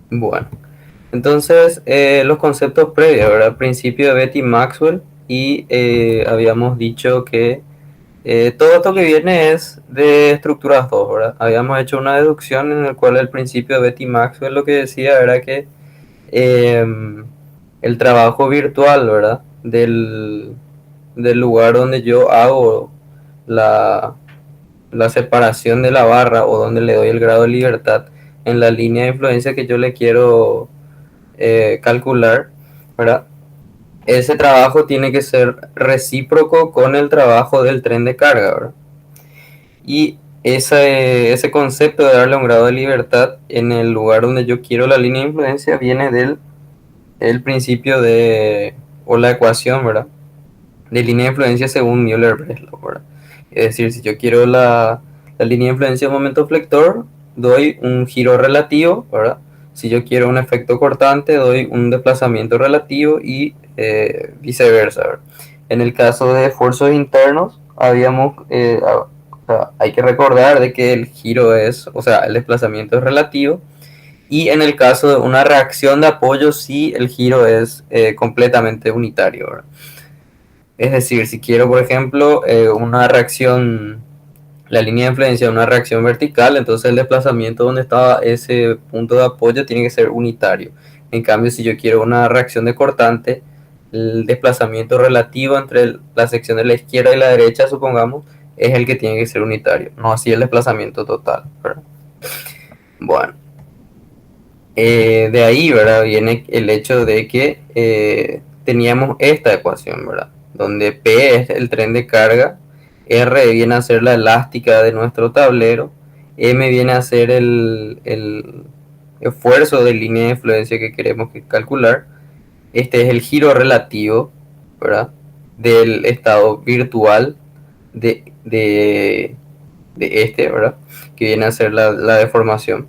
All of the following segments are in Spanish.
Bueno, entonces los conceptos previos, ¿verdad? Principio de Betty Maxwell y habíamos dicho que todo esto que viene es de estructuras 2, ¿verdad? Habíamos hecho una deducción en el cual el principio de Betty Maxwell lo que decía era que eh, el trabajo virtual, ¿verdad? Del lugar donde yo hago la, la separación de la barra o donde le doy el grado de libertad en la línea de influencia que yo le quiero calcular, ¿verdad? Ese trabajo tiene que ser recíproco con el trabajo del tren de carga, ¿verdad? Y ese concepto de darle un grado de libertad en el lugar donde yo quiero la línea de influencia viene del el principio de, o la ecuación, ¿verdad? De línea de influencia según Müller-Breslau, ¿verdad? Es decir, si yo quiero la línea de influencia de momento flector, doy un giro relativo, ¿verdad? Si yo quiero un efecto cortante, doy un desplazamiento relativo y viceversa, ¿verdad? En el caso de esfuerzos internos, o sea, hay que recordar de que el giro es, o sea, el desplazamiento es relativo y en el caso de una reacción de apoyo, sí, el giro es completamente unitario, ¿verdad? Es decir, si quiero, por ejemplo, una reacción, la línea de influencia de una reacción vertical, entonces el desplazamiento donde estaba ese punto de apoyo tiene que ser unitario. En cambio, si yo quiero una reacción de cortante, el desplazamiento relativo entre la sección de la izquierda y la derecha, supongamos, es el que tiene que ser unitario, no así el desplazamiento total, ¿verdad? Bueno, de ahí, ¿verdad? Viene el hecho de que teníamos esta ecuación, ¿verdad? Donde P es el tren de carga, R viene a ser la elástica de nuestro tablero, M viene a ser el esfuerzo de línea de influencia que queremos calcular, este es el giro relativo, ¿verdad? Del estado virtual de este, ¿verdad? Que viene a ser la deformación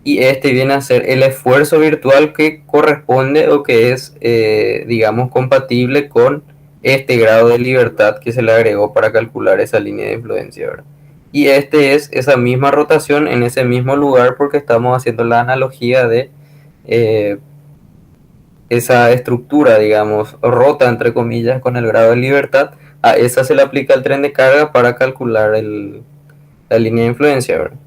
y este viene a ser el esfuerzo virtual que corresponde o que es, digamos, compatible con este grado de libertad que se le agregó para calcular esa línea de influencia, ¿verdad? Y este es esa misma rotación en ese mismo lugar porque estamos haciendo la analogía de eh, esa estructura, digamos, rota entre comillas con el grado de libertad. A esa se le aplica el tren de carga para calcular la línea de influencia, ¿verdad?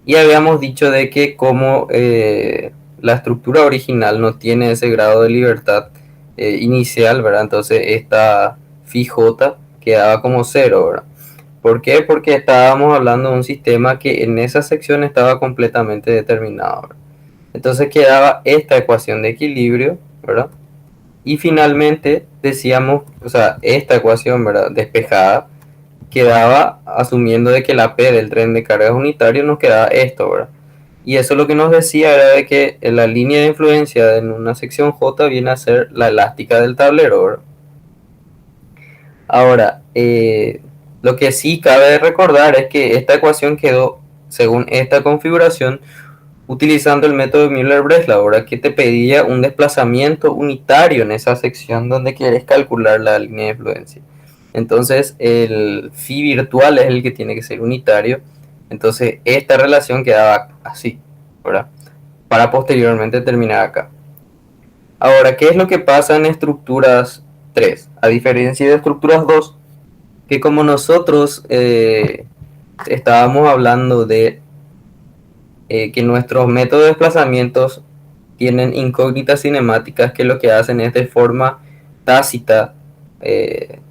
Y habíamos dicho de que como la estructura original no tiene ese grado de libertad inicial, ¿verdad? Entonces esta phi j quedaba como cero, ¿verdad? ¿Por qué? Porque estábamos hablando de un sistema que en esa sección estaba completamente determinado, ¿verdad? Entonces quedaba esta ecuación de equilibrio, ¿verdad? Y finalmente decíamos, o sea, esta ecuación, ¿verdad? Despejada, quedaba asumiendo de que la P del tren de cargas unitario nos quedaba esto, ¿verdad? Y eso lo que nos decía era de que la línea de influencia en una sección J viene a ser la elástica del tablero, ¿verdad? Ahora, lo que sí cabe recordar es que esta ecuación quedó, según esta configuración, utilizando el método de Müller-Breslau, ¿verdad? Que te pedía un desplazamiento unitario en esa sección donde quieres calcular la línea de influencia. Entonces, el phi virtual es el que tiene que ser unitario. Entonces, esta relación quedaba así, ¿verdad? Para posteriormente terminar acá. Ahora, ¿qué es lo que pasa en estructuras 3? A diferencia de estructuras 2, que como nosotros estábamos hablando de que nuestros métodos de desplazamientos tienen incógnitas cinemáticas que lo que hacen es de forma tácita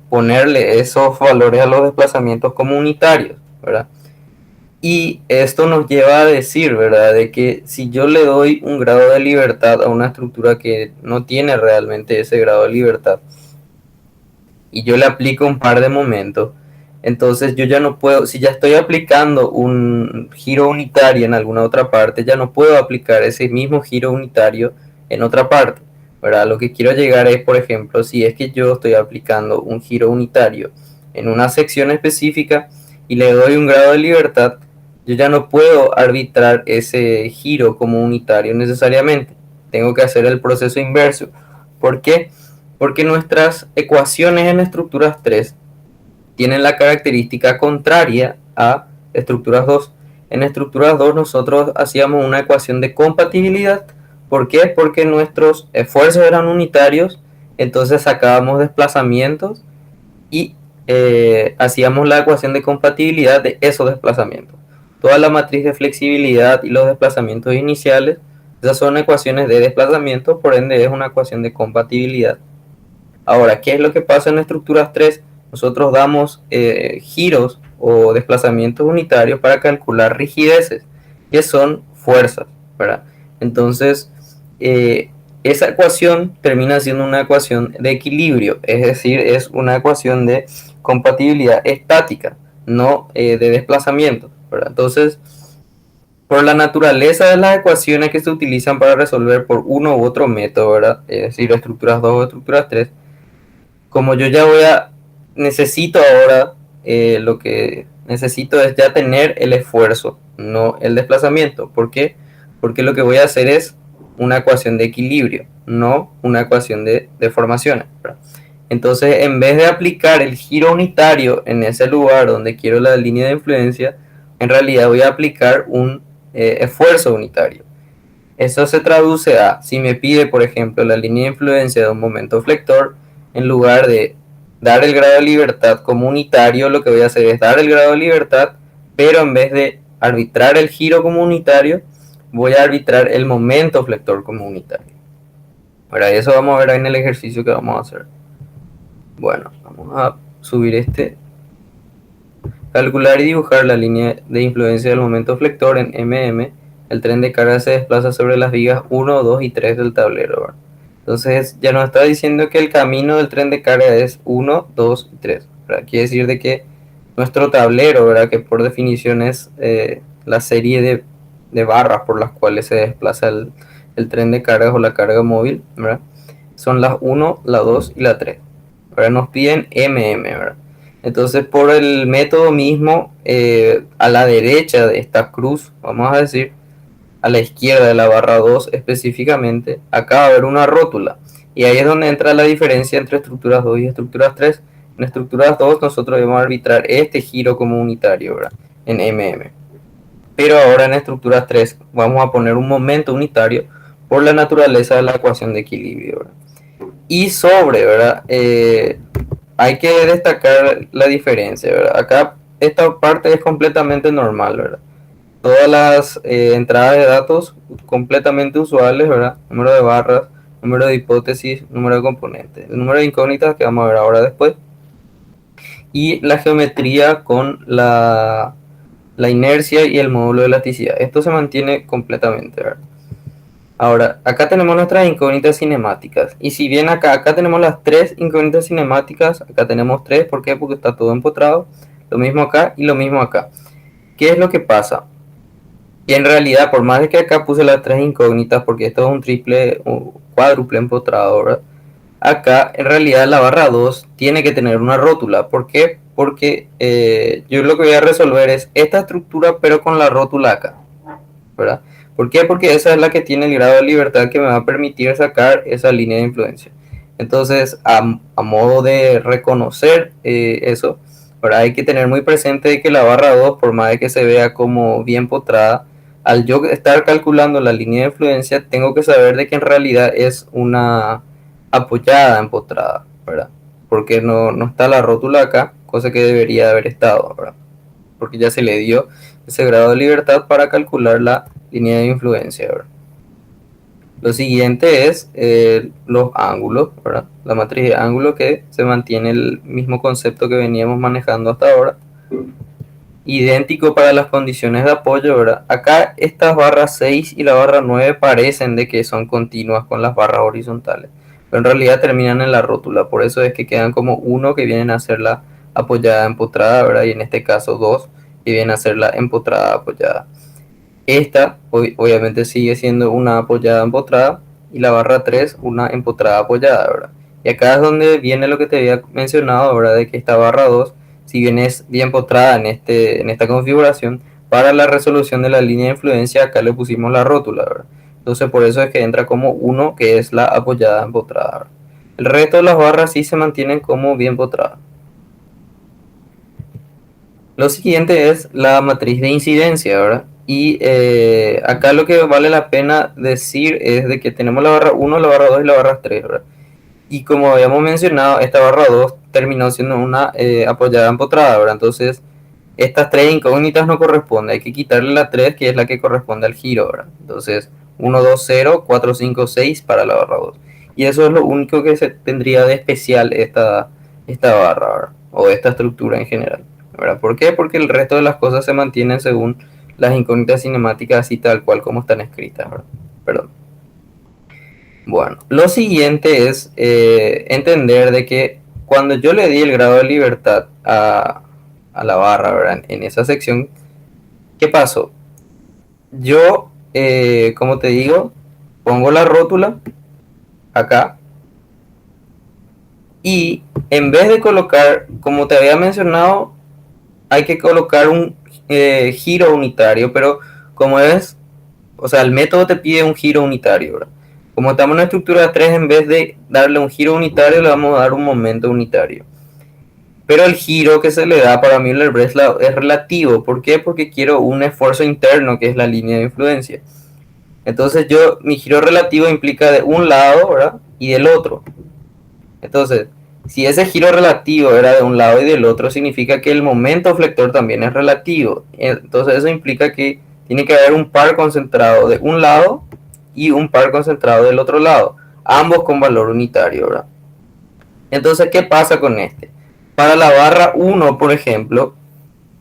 ponerle esos valores a los desplazamientos como unitarios, ¿verdad? Y esto nos lleva a decir, ¿verdad?, de que si yo le doy un grado de libertad a una estructura que no tiene realmente ese grado de libertad y yo le aplico un par de momentos, entonces yo ya no puedo, si ya estoy aplicando un giro unitario en alguna otra parte, ya no puedo aplicar ese mismo giro unitario en otra parte, ¿verdad? Lo que quiero llegar es, por ejemplo, si es que yo estoy aplicando un giro unitario en una sección específica y le doy un grado de libertad, yo ya no puedo arbitrar ese giro como unitario necesariamente. Tengo que hacer el proceso inverso. ¿Por qué? Porque nuestras ecuaciones en estructuras 3 tienen la característica contraria a estructuras 2. en estructuras 2 nosotros hacíamos una ecuación de compatibilidad. ¿Por qué? Porque nuestros esfuerzos eran unitarios, entonces sacábamos desplazamientos y hacíamos la ecuación de compatibilidad de esos desplazamientos. Toda la matriz de flexibilidad y los desplazamientos iniciales, esas son ecuaciones de desplazamiento, por ende es una ecuación de compatibilidad. Ahora, ¿qué es lo que pasa en estructuras 3? Nosotros damos giros o desplazamientos unitarios para calcular rigideces, que son fuerzas, ¿verdad? Entonces, esa ecuación termina siendo una ecuación de equilibrio, es decir, es una ecuación de compatibilidad estática, no de desplazamiento, ¿verdad? Entonces, por la naturaleza de las ecuaciones que se utilizan para resolver por uno u otro método, ¿verdad? Es decir, estructuras 2 o estructuras 3, como yo ya necesito ahora, lo que necesito es ya tener el esfuerzo, no el desplazamiento. ¿Por qué? Porque lo que voy a hacer es una ecuación de equilibrio, no una ecuación de deformaciones. Entonces, en vez de aplicar el giro unitario en ese lugar donde quiero la línea de influencia, en realidad voy a aplicar un esfuerzo unitario. Eso se traduce a, si me pide, por ejemplo, la línea de influencia de un momento flector, en lugar de dar el grado de libertad como unitario, lo que voy a hacer es dar el grado de libertad, pero en vez de arbitrar el giro como unitario, voy a arbitrar el momento flector como unitario. Para eso vamos a ver en el ejercicio que vamos a hacer. Bueno, vamos a subir este. Calcular y dibujar la línea de influencia del momento flector en mm. El tren de carga se desplaza sobre las vigas 1, 2 y 3 del tablero, ¿verdad? Entonces ya nos está diciendo que el camino del tren de carga es 1, 2 y 3, ¿verdad? Quiere decir de que nuestro tablero, ¿verdad? Que por definición es la serie de barras por las cuales se desplaza el tren de carga o la carga móvil, ¿verdad? Son las 1, la 2 y la 3. Ahora nos piden ¿verdad? Entonces, por el método mismo, a la derecha de esta cruz, vamos a decir, a la izquierda de la barra 2 específicamente, acá va a haber una rótula. Y ahí es donde entra la diferencia entre estructuras 2 y estructuras 3. En estructuras 2 nosotros debemos arbitrar este giro como unitario, ¿verdad? En mm. Pero ahora en estructuras 3 vamos a poner un momento unitario por la naturaleza de la ecuación de equilibrio, ¿verdad? Y sobre, ¿verdad? Hay que destacar la diferencia, ¿verdad? Acá esta parte es completamente normal, ¿verdad? Todas las entradas de datos completamente usuales, ¿verdad? Número de barras, número de hipótesis, número de componentes, el número de incógnitas que vamos a ver ahora después, y la geometría con la inercia y el módulo de elasticidad. Esto se mantiene completamente, ¿verdad? Ahora, acá tenemos nuestras incógnitas cinemáticas. Y si bien acá tenemos las tres incógnitas cinemáticas, acá tenemos tres, ¿por qué? Porque está todo empotrado. Lo mismo acá y lo mismo acá. ¿Qué es lo que pasa? Y en realidad, por más de que acá puse las tres incógnitas, porque esto es un triple, un cuádruple empotrado, ¿verdad? Acá, en realidad, la barra 2 tiene que tener una rótula. ¿Por qué? Porque yo lo que voy a resolver es esta estructura, pero con la rótula acá, ¿verdad? ¿Por qué? Porque esa es la que tiene el grado de libertad que me va a permitir sacar esa línea de influencia. Entonces, a modo de reconocer eso, ¿verdad? Hay que tener muy presente que la barra 2, por más de que se vea como bien potrada, al yo estar calculando la línea de influencia, tengo que saber de que en realidad es una apoyada empotrada, ¿verdad? Porque no está la rótula acá, cosa que debería haber estado, ¿verdad? Porque ya se le dio ese grado de libertad para calcular la línea de influencia, ¿verdad? Lo siguiente es los ángulos, ¿verdad? La matriz de ángulo, que se mantiene el mismo concepto que veníamos manejando hasta ahora. Idéntico para las condiciones de apoyo, ¿verdad? Acá estas barras 6 y la barra 9 parecen de que son continuas con las barras horizontales, pero en realidad terminan en la rótula, por eso es que quedan como uno que vienen a ser la apoyada empotrada, ¿verdad? Y en este caso dos que vienen a ser la empotrada apoyada. Esta obviamente sigue siendo una apoyada empotrada y la barra 3 una empotrada apoyada, ¿verdad? Y acá es donde viene lo que te había mencionado, ¿verdad? De que esta barra 2, si bien es bien potrada en esta configuración, para la resolución de la línea de influencia acá le pusimos la rótula, ¿verdad? Entonces por eso es que entra como 1, que es la apoyada empotrada, ¿verdad? El resto de las barras sí se mantienen como bien potradas. Lo siguiente es la matriz de incidencia, ¿verdad? Y acá lo que vale la pena decir es de que tenemos la barra 1, la barra 2 y la barra 3, ¿verdad? Y como habíamos mencionado, esta barra 2 terminó siendo una apoyada empotrada, ¿verdad? Entonces, estas tres incógnitas no corresponden. Hay que quitarle la 3, que es la que corresponde al giro, ¿verdad? Entonces, 1, 2, 0, 4, 5, 6 para la barra 2. Y eso es lo único que se tendría de especial esta barra, ¿verdad? O esta estructura en general, ¿verdad? ¿Por qué? Porque el resto de las cosas se mantienen según las incógnitas cinemáticas así tal cual como están escritas, ¿verdad? Perdón. Bueno, lo siguiente es entender de que cuando yo le di el grado de libertad a la barra, ¿verdad? En esa sección, ¿qué pasó? Yo, como te digo, pongo la rótula acá y en vez de colocar, como te había mencionado, hay que colocar un giro unitario, pero como es, o sea, el método te pide un giro unitario, ¿verdad? Como estamos en una estructura de 3, en vez de darle un giro unitario, le vamos a dar un momento unitario. Pero el giro que se le da para Müller-Breslau es relativo. ¿Por qué? Porque quiero un esfuerzo interno, que es la línea de influencia. Entonces mi giro relativo implica de un lado, ¿verdad? Y del otro. Entonces, si ese giro relativo era de un lado y del otro, significa que el momento flector también es relativo. Entonces eso implica que tiene que haber un par concentrado de un lado y un par concentrado del otro lado, ambos con valor unitario, ¿verdad? Entonces, ¿qué pasa con este? Para la barra 1, por ejemplo,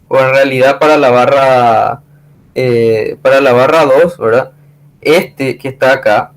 o en realidad para la barra 2, ¿verdad? Este que está acá,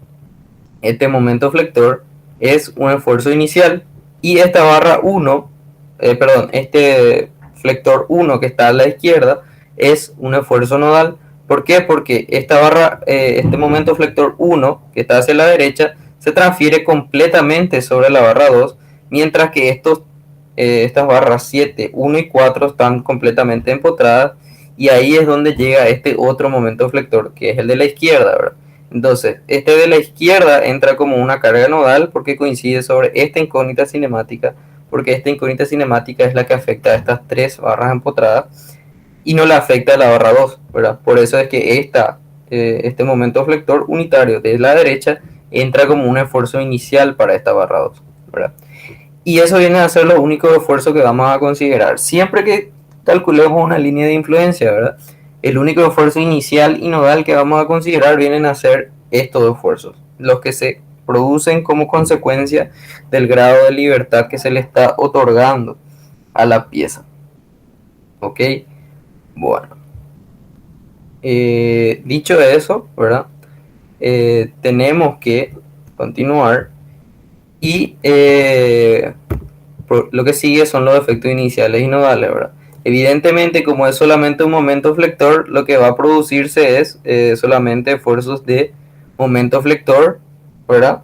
este momento flector, es un esfuerzo inicial y esta barra 1, perdón, este flector 1 que está a la izquierda es un esfuerzo nodal. ¿Por qué? Porque esta barra, este momento flector 1 que está hacia la derecha se transfiere completamente sobre la barra 2, mientras que estas barras 7, 1 y 4 están completamente empotradas, y ahí es donde llega este otro momento flector que es el de la izquierda, ¿verdad? Entonces, este de la izquierda entra como una carga nodal porque coincide sobre esta incógnita cinemática, porque esta incógnita cinemática es la que afecta a estas tres barras empotradas y no la afecta a la barra 2, ¿verdad? Por eso es que este momento flector unitario de la derecha entra como un esfuerzo inicial para esta barra 2, ¿verdad? Y eso viene a ser lo único esfuerzo que vamos a considerar. Siempre que calculemos una línea de influencia, ¿verdad? El único esfuerzo inicial y nodal que vamos a considerar vienen a ser estos esfuerzos, los que se producen como consecuencia del grado de libertad que se le está otorgando a la pieza. ¿Ok? Bueno. Dicho eso, ¿verdad? Tenemos que continuar y lo que sigue son los efectos iniciales y nodales, ¿verdad? Evidentemente, como es solamente un momento flector, lo que va a producirse es solamente esfuerzos de momento flector, ¿verdad?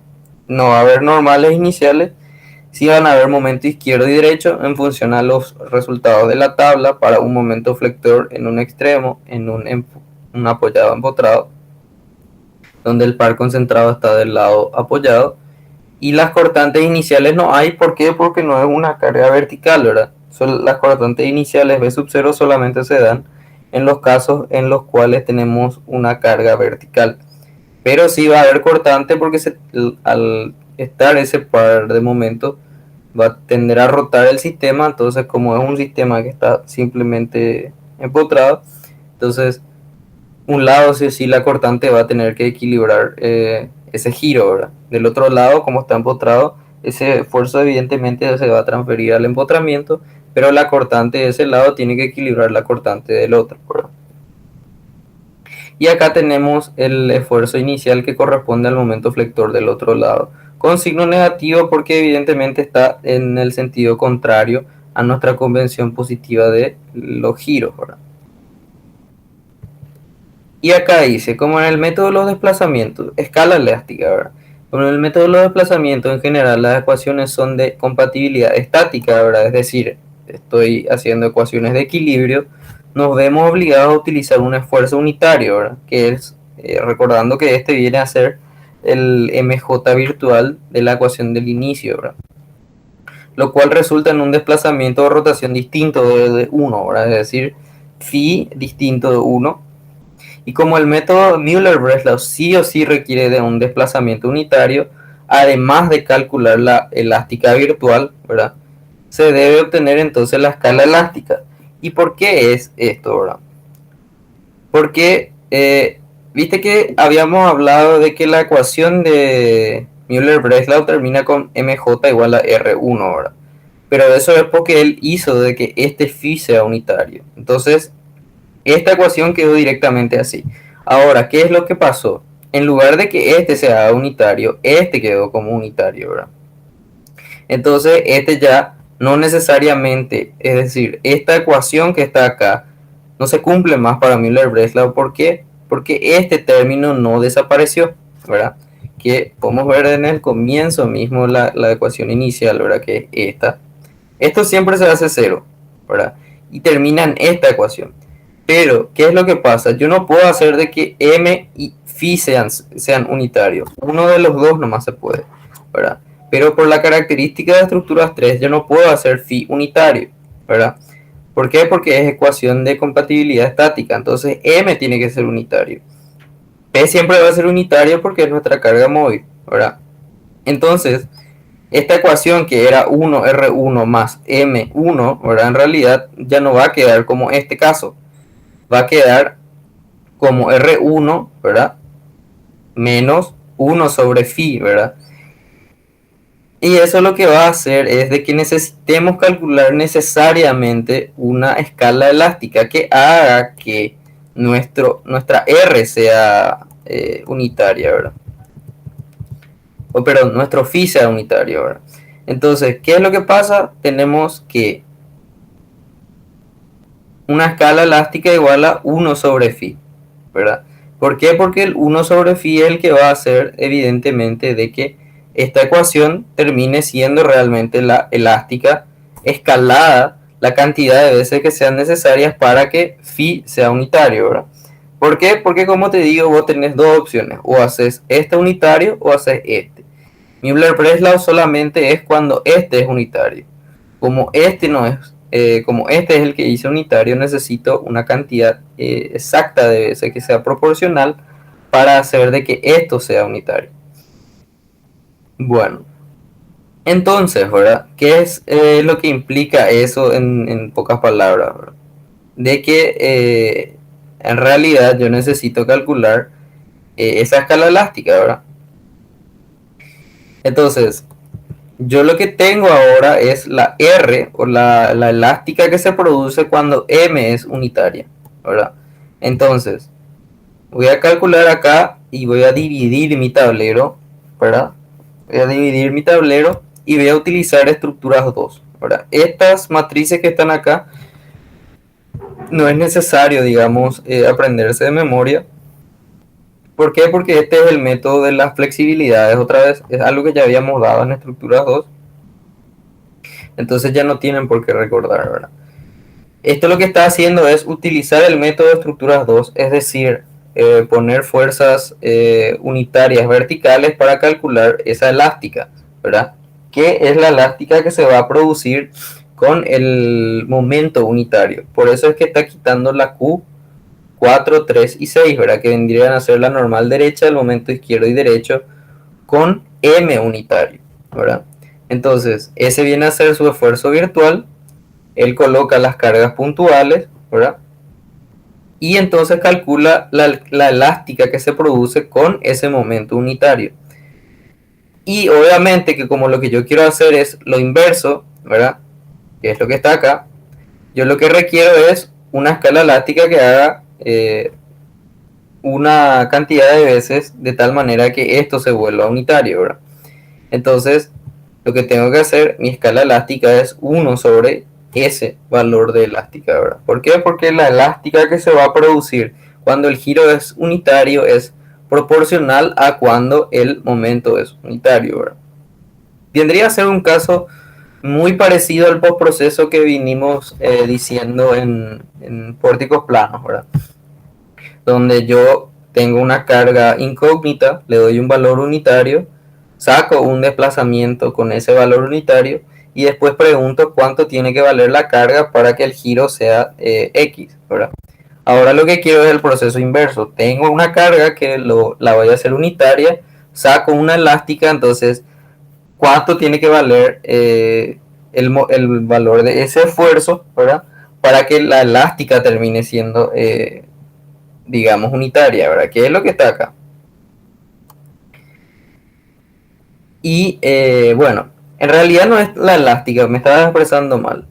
No va a haber normales iniciales, sí van a haber momento izquierdo y derecho en función a los resultados de la tabla para un momento flector en un extremo, en un apoyado empotrado, donde el par concentrado está del lado apoyado, y las cortantes iniciales no hay. ¿Por qué? Porque no es una carga vertical, ¿verdad? Las cortantes iniciales B sub 0 solamente se dan en los casos en los cuales tenemos una carga vertical. Pero sí va a haber cortante porque al estar ese par de momentos va a tender a rotar el sistema. Entonces, como es un sistema que está simplemente empotrado, entonces un lado sí o sí la cortante va a tener que equilibrar ese giro, ¿verdad? Del otro lado, como está empotrado, ese esfuerzo evidentemente se va a transferir al empotramiento, pero la cortante de ese lado tiene que equilibrar la cortante del otro, ¿verdad? Y acá tenemos el esfuerzo inicial que corresponde al momento flector del otro lado, con signo negativo porque evidentemente está en el sentido contrario a nuestra convención positiva de los giros, ¿verdad? Y acá dice, como en el método de los desplazamientos, escala elástica, ¿verdad? Como en el método de los desplazamientos en general las ecuaciones son de compatibilidad estática, ¿verdad? Es decir, estoy haciendo ecuaciones de equilibrio, nos vemos obligados a utilizar un esfuerzo unitario, ¿verdad? Que es, recordando que este viene a ser el MJ virtual de la ecuación del inicio, ¿verdad? lo cual resulta en un desplazamiento o rotación distinto de 1, ¿verdad? Es decir, phi distinto de 1. Y como el método Müller-Breslau sí o sí requiere de un desplazamiento unitario, además de calcular la elástica virtual, ¿verdad? Se debe obtener entonces la escala elástica. ¿Y por qué es esto, verdad? Porque viste que habíamos hablado de que la ecuación de Müller-Breslau termina con mj igual a R1, ¿verdad? Pero eso es porque él hizo de que este phi sea unitario. Entonces, esta ecuación quedó directamente así. Ahora, ¿qué es lo que pasó? En lugar de que este sea unitario, este quedó como unitario, ¿verdad? Entonces, este ya no necesariamente, es decir, esta ecuación que está acá no se cumple más para Müller-Breslau. ¿Por qué? Porque este término no desapareció, ¿verdad? Que podemos ver en el comienzo mismo la ecuación inicial, ¿verdad? Que es esta. Esto siempre se hace cero, ¿verdad? Y termina en esta ecuación. Pero, ¿qué es lo que pasa? Yo no puedo hacer de que m y phi sean unitarios. Uno de los dos nomás se puede, ¿verdad? Pero por la característica de estructuras 3, yo no puedo hacer phi unitario, ¿verdad? ¿Por qué? Porque es ecuación de compatibilidad estática. Entonces, m tiene que ser unitario. P siempre va a ser unitario porque es nuestra carga móvil, ¿verdad? Entonces, esta ecuación que era 1R1 más M1, ¿verdad? En realidad ya no va a quedar como este caso. Va a quedar como R1, ¿verdad? Menos 1 sobre phi, ¿verdad? Y eso lo que va a hacer es de que necesitemos calcular necesariamente una escala elástica que haga que nuestra R sea unitaria, ¿verdad? O perdón, nuestro phi sea unitario, ¿verdad? Entonces, ¿qué es lo que pasa? Tenemos que una escala elástica igual a 1 sobre phi, ¿verdad? ¿Por qué? Porque el 1 sobre phi es el que va a hacer evidentemente de que esta ecuación termine siendo realmente la elástica escalada la cantidad de veces que sean necesarias para que phi sea unitario, ¿verdad? ¿Por qué? Porque como te digo, vos tenés dos opciones, o haces este unitario o haces este. Müller-Breslau solamente es cuando este es unitario. Como este no es, como este es el que hice unitario, necesito una cantidad exacta de veces que sea proporcional para hacer de que esto sea unitario. Bueno, entonces, ¿verdad? ¿Qué es lo que implica eso en pocas palabras? ¿Verdad? De que en realidad yo necesito calcular esa escala elástica, ¿verdad? Entonces, yo lo que tengo ahora es la R o la elástica que se produce cuando M es unitaria, ¿verdad? Entonces, voy a calcular acá y voy a dividir mi tablero, ¿verdad? Voy a dividir mi tablero y voy a utilizar estructuras 2, ¿verdad? Estas matrices que están acá no es necesario, digamos, aprenderse de memoria. ¿Por qué? Porque este es el método de las flexibilidades, otra vez, es algo que ya habíamos dado en estructuras 2. Entonces ya no tienen por qué recordar, ¿verdad? Esto lo que está haciendo es utilizar el método de estructuras 2, es decir, poner fuerzas unitarias verticales para calcular esa elástica, ¿verdad? Que es la elástica que se va a producir con el momento unitario. Por eso es que está quitando la Q 4, 3 y 6, ¿verdad? Que vendrían a ser la normal derecha, el momento izquierdo y derecho con M unitario, ¿verdad? Entonces, ese viene a ser su esfuerzo virtual. Él coloca las cargas puntuales, ¿verdad? Y entonces calcula la elástica que se produce con ese momento unitario. Y obviamente que como lo que yo quiero hacer es lo inverso, ¿verdad? Que es lo que está acá. Yo lo que requiero es una escala elástica que haga una cantidad de veces de tal manera que esto se vuelva unitario, ¿verdad? Entonces, lo que tengo que hacer, mi escala elástica es 1 sobre ese valor de elástica, ¿verdad? ¿Por qué? Porque la elástica que se va a producir cuando el giro es unitario es proporcional a cuando el momento es unitario, ¿verdad? Tendría a ser un caso muy parecido al postproceso que vinimos diciendo en pórticos planos, ¿verdad? Donde yo tengo una carga incógnita, le doy un valor unitario, saco un desplazamiento con ese valor unitario y después pregunto cuánto tiene que valer la carga para que el giro sea X, ¿verdad? Ahora lo que quiero es el proceso inverso. Tengo una carga que la voy a hacer unitaria, saco una elástica, entonces, ¿cuánto tiene que valer el valor de ese esfuerzo, ¿verdad? Para que la elástica termine siendo, digamos, unitaria, ¿verdad? ¿Qué es lo que está acá? Y bueno, en realidad no es la elástica, me estaba expresando mal.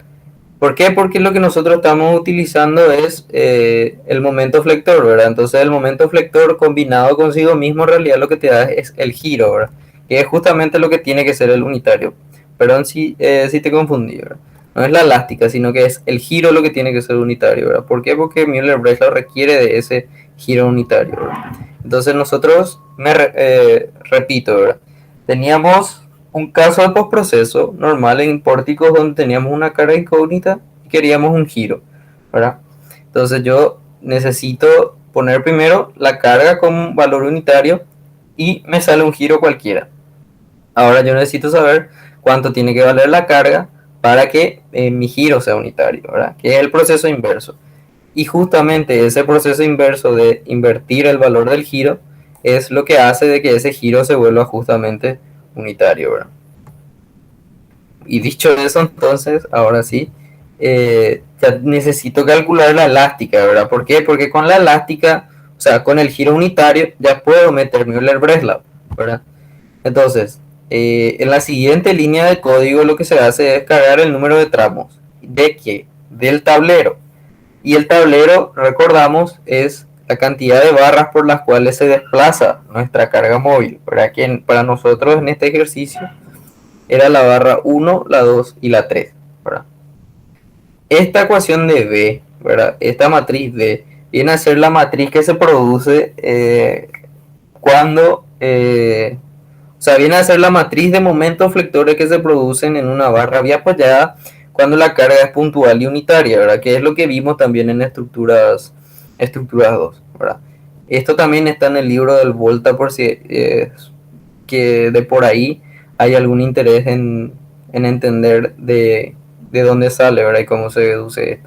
¿Por qué? Porque lo que nosotros estamos utilizando es el momento flector, ¿verdad? Entonces el momento flector combinado consigo mismo en realidad lo que te da es el giro, ¿verdad? Que es justamente lo que tiene que ser el unitario. Perdón si te confundí, ¿verdad? No es la elástica, sino que es el giro lo que tiene que ser unitario, ¿verdad? ¿Por qué? Porque Müller-Breslau requiere de ese giro unitario, ¿verdad? Entonces nosotros, repito, ¿verdad? Teníamos un caso de postproceso normal en pórticos donde teníamos una carga incógnita y queríamos un giro, ¿verdad? Entonces yo necesito poner primero la carga con valor unitario y me sale un giro cualquiera. Ahora yo necesito saber cuánto tiene que valer la carga para que mi giro sea unitario, ¿verdad? Que es el proceso inverso. Y justamente ese proceso inverso de invertir el valor del giro es lo que hace de que ese giro se vuelva justamente unitario, ¿verdad? Y dicho eso, entonces, ahora sí, ya necesito calcular la elástica, ¿verdad? ¿Por qué? Porque con la elástica, o sea, con el giro unitario, ya puedo meter Müller-Breslau, ¿verdad? Entonces, en la siguiente línea de código lo que se hace es cargar el número de tramos. ¿De qué? Del tablero. Y el tablero, recordamos, es la cantidad de barras por las cuales se desplaza nuestra carga móvil. Para nosotros en este ejercicio era la barra 1, la 2 y la 3, ¿verdad? Esta ecuación de B, ¿verdad? Esta matriz B viene a ser la matriz que se produce cuando, o sea, viene a ser la matriz de momentos flectores que se producen en una barra vía apoyada cuando la carga es puntual y unitaria, ¿verdad? Que es lo que vimos también en estructuras 2, ¿verdad? Esto también está en el libro del Volta por si que de por ahí hay algún interés en entender de dónde sale, ¿verdad? Y cómo se deduce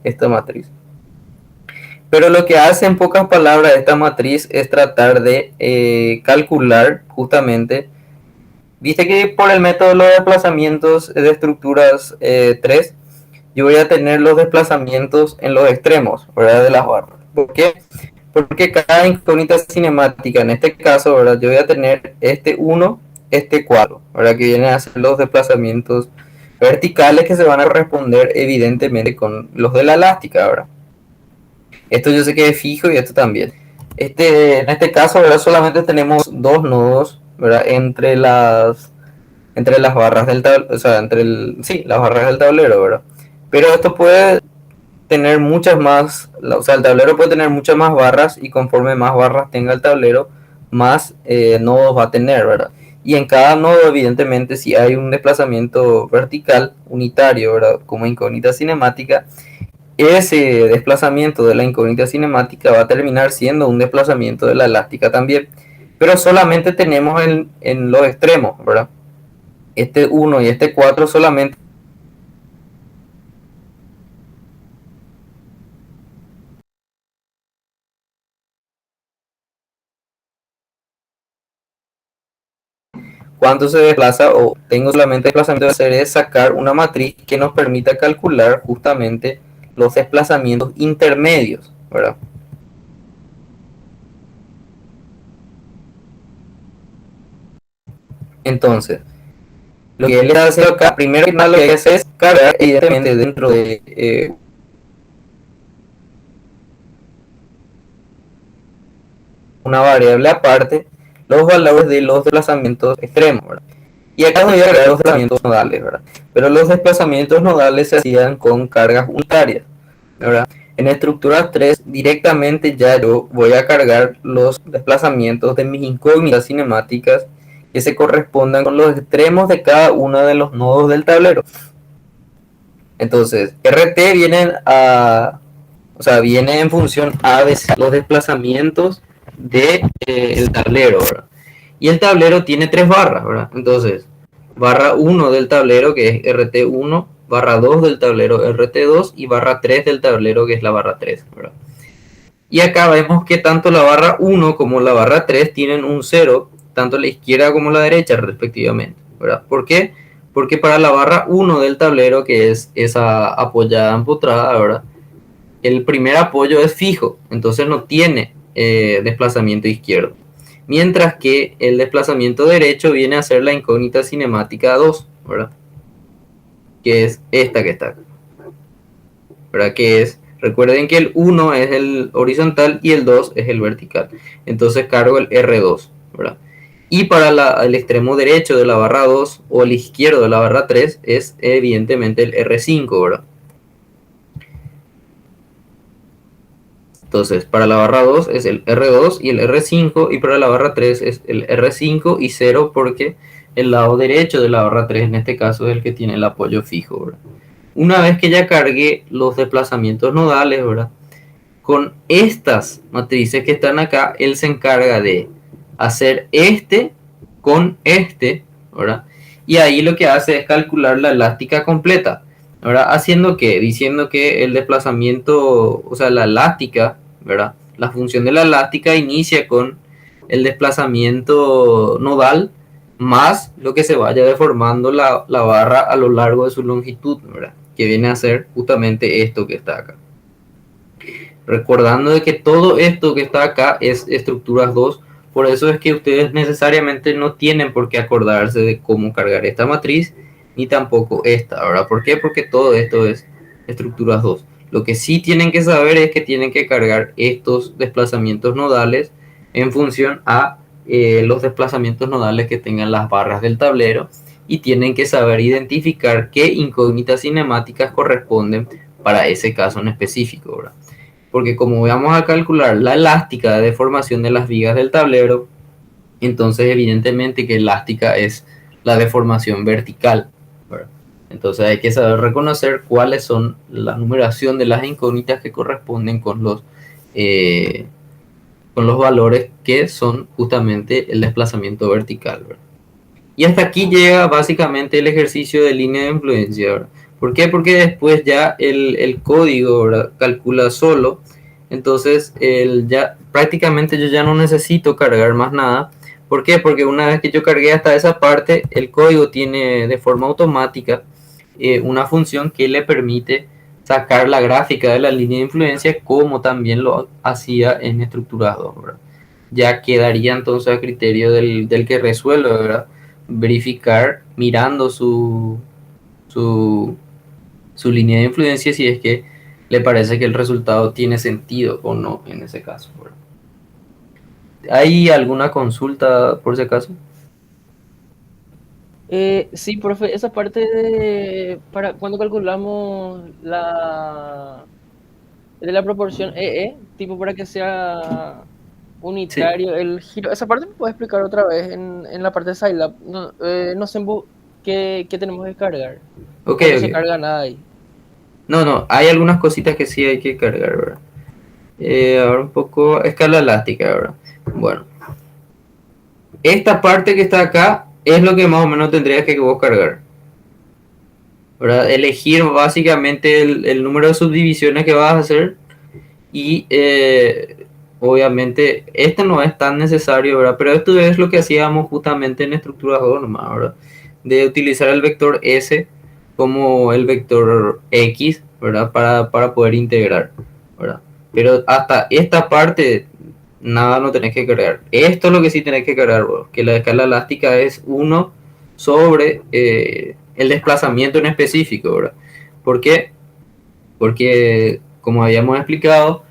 esta matriz. Pero lo que hace en pocas palabras esta matriz es tratar de calcular justamente, viste que por el método de los desplazamientos de estructuras 3, yo voy a tener los desplazamientos en los extremos, ¿verdad? De las barras. ¿Por qué? Porque cada incógnita cinemática, en este caso, ¿verdad? Yo voy a tener este 1, este 4, ¿verdad? Que vienen a ser los desplazamientos verticales que se van a corresponder evidentemente con los de la elástica, ¿verdad? Esto yo sé que es fijo y esto también. En este caso, ¿verdad? Solamente tenemos dos nodos, ¿verdad? Entre las barras del tablero, o sea, sí, las barras del tablero, ¿verdad? Pero esto puede tener muchas más, o sea, el tablero puede tener muchas más barras y conforme más barras tenga el tablero, más nodos va a tener, ¿verdad? Y en cada nodo, evidentemente, si hay un desplazamiento vertical unitario, ¿verdad? Como incógnita cinemática, ese desplazamiento de la incógnita cinemática va a terminar siendo un desplazamiento de la elástica también, pero solamente tenemos en los extremos, ¿verdad? Este 1 y este 4 solamente cuánto se desplaza o tengo solamente desplazamiento de hacer es sacar una matriz que nos permita calcular justamente los desplazamientos intermedios, ¿verdad? Entonces, lo que él hace acá, primero que nada lo que hace es cargar evidentemente dentro de una variable aparte los valores de los desplazamientos extremos, ¿verdad? Y acá voy a agregar los desplazamientos nodales, ¿verdad? Pero los desplazamientos nodales se hacían con cargas unitarias, ¿verdad? En estructura 3 directamente ya yo voy a cargar los desplazamientos de mis incógnitas cinemáticas que se correspondan con los extremos de cada uno de los nodos del tablero. Entonces, RT o sea, viene en función a los desplazamientos del tablero, ¿verdad? Y el tablero tiene tres barras, ¿verdad? Entonces, barra 1 del tablero que es RT1, barra 2 del tablero RT2 y barra 3 del tablero que es la barra 3, ¿verdad? Y acá vemos que tanto la barra 1 como la barra 3 tienen un 0, tanto la izquierda como la derecha respectivamente, ¿verdad? ¿Por qué? Porque para la barra 1 del tablero, que es esa apoyada empotrada, ¿verdad? El primer apoyo es fijo, entonces no tiene desplazamiento izquierdo. Mientras que el desplazamiento derecho viene a ser la incógnita cinemática 2, ¿verdad? Que es esta que está acá, ¿verdad? Que es, recuerden que el 1 es el horizontal y el 2 es el vertical. Entonces cargo el R2, ¿verdad? Y para el extremo derecho de la barra 2 o el izquierdo de la barra 3 es evidentemente el R5, ¿verdad? Entonces, para la barra 2 es el R2 y el R5, y para la barra 3 es el R5 y 0 porque el lado derecho de la barra 3 en este caso es el que tiene el apoyo fijo, ¿verdad? Una vez que ya cargué los desplazamientos nodales, ¿verdad? Con estas matrices que están acá, él se encarga de hacer este con este, ¿verdad? Y ahí lo que hace es calcular la elástica completa, ¿verdad? Haciendo que, diciendo que el desplazamiento, o sea, la elástica, ¿verdad? La función de la elástica inicia con el desplazamiento nodal más lo que se vaya deformando la barra a lo largo de su longitud, ¿verdad? Que viene a ser justamente esto que está acá. Recordando de que todo esto que está acá es estructuras 2, por eso es que ustedes necesariamente no tienen por qué acordarse de cómo cargar esta matriz, ni tampoco esta, ¿verdad? ¿Por qué? Porque todo esto es estructuras 2. Lo que sí tienen que saber es que tienen que cargar estos desplazamientos nodales en función a los desplazamientos nodales que tengan las barras del tablero, y tienen que saber identificar qué incógnitas cinemáticas corresponden para ese caso en específico, ¿verdad? Porque como vamos a calcular la elástica de deformación de las vigas del tablero, entonces evidentemente que elástica es la deformación vertical, ¿verdad? Entonces hay que saber reconocer cuáles son la numeración de las incógnitas que corresponden con los valores que son justamente el desplazamiento vertical, ¿verdad? Y hasta aquí llega básicamente el ejercicio de línea de influencia, ¿verdad? ¿Por qué? Porque después ya el código, ¿verdad?, calcula solo. Entonces ya prácticamente yo ya no necesito cargar más nada. ¿Por qué? Porque una vez que yo cargué hasta esa parte, el código tiene de forma automática una función que le permite sacar la gráfica de la línea de influencia como también lo hacía en estructurado, ¿verdad? Ya quedaría entonces a criterio del que resuelve, ¿verdad?, verificar mirando su, su línea de influencia si es que le parece que el resultado tiene sentido o no en ese caso, ¿verdad? ¿Hay alguna consulta por si acaso? Sí, profe, esa parte para cuando calculamos de la proporción tipo para que sea Sí, unitario el giro, esa parte me puede explicar otra vez en la parte de Scilab, no, no sé qué tenemos que cargar, ok, o no se ok. carga nada ahí. No, no, hay algunas cositas que sí hay que cargar, ¿verdad? Ahora un poco escala elástica, ¿verdad? Bueno, esta parte que está acá es lo que más o menos tendrías que vos cargar, ¿verdad? Elegir básicamente el número de subdivisiones que vas a hacer y obviamente esto no es tan necesario, ¿verdad? Pero esto es lo que hacíamos justamente en estructuras 2 nomás, ¿verdad? De utilizar el vector S como el vector X, ¿verdad? Para poder integrar, ¿verdad? Pero hasta esta parte nada no tenés que cargar. Esto es lo que sí tenés que cargar, bro, que la escala elástica es 1 sobre el desplazamiento en específico, ¿verdad? ¿Por qué? Porque, como habíamos explicado,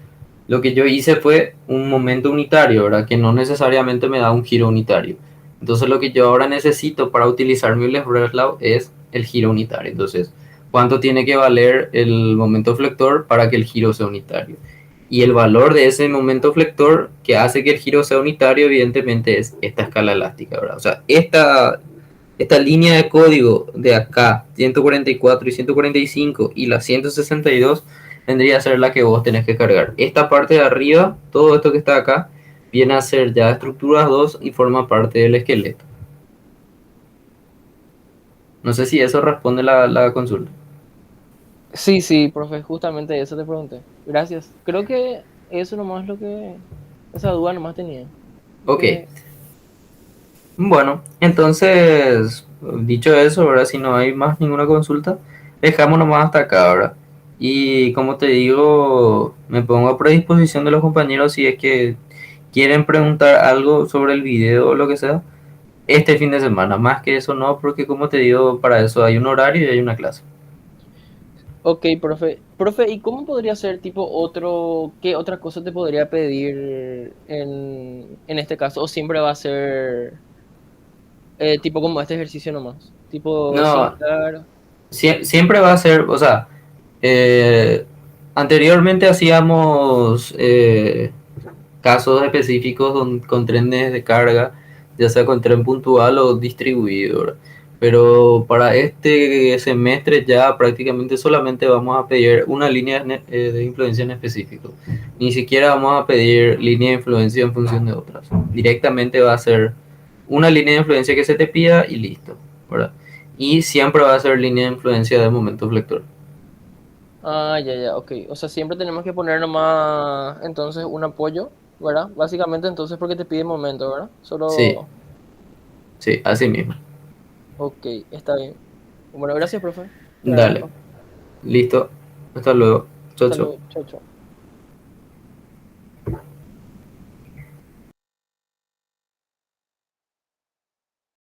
lo que yo hice fue un momento unitario, ¿verdad? Que no necesariamente me da un giro unitario. Entonces lo que yo ahora necesito para utilizar mi Breslau es el giro unitario. Entonces, ¿cuánto tiene que valer el momento flector para que el giro sea unitario? Y el valor de ese momento flector que hace que el giro sea unitario, evidentemente, es esta escala elástica, ¿verdad? O sea, esta línea de código de acá, 144 y 145 y la 162, vendría a ser la que vos tenés que cargar. Esta parte de arriba, todo esto que está acá, viene a ser ya estructuras 2 y forma parte del esqueleto. No sé si eso responde la consulta. Sí, sí, profe, justamente eso te pregunté. Gracias. Creo que eso nomás es lo que, esa duda nomás tenía. Creo Ok, que, bueno, entonces, dicho eso, ahora si no hay más ninguna consulta, dejamos nomás hasta acá, ahora. Y como te digo, me pongo a predisposición de los compañeros si es que quieren preguntar algo sobre el video o lo que sea, este fin de semana. Más que eso no, porque como te digo, para eso hay un horario y hay una clase. ok, profe. Profe, ¿y cómo podría ser tipo otro, qué otra cosa te podría pedir en este caso? ¿O siempre va a ser tipo como este ejercicio nomás? Tipo No, similar. siempre va a ser, o sea, eh, anteriormente hacíamos casos específicos con trenes de carga, ya sea con tren puntual o distribuido, ¿verdad? Pero para este semestre ya prácticamente solamente vamos a pedir una línea de influencia en específico. Ni siquiera vamos a pedir línea de influencia en función de otras. Directamente va a ser una línea de influencia que se te pida y listo, ¿verdad? Y siempre va a ser línea de influencia de momento flector. Ah, ya, ya, ok. O sea, siempre tenemos que poner nomás entonces un apoyo, ¿verdad? Básicamente entonces porque te pide momento, ¿verdad? Sí, Solo, sí, así mismo. ok, está bien. Bueno, gracias, profe. Te Dale, agradezco. listo. Hasta luego. Chao, Hasta chao. luego. Chao, chao.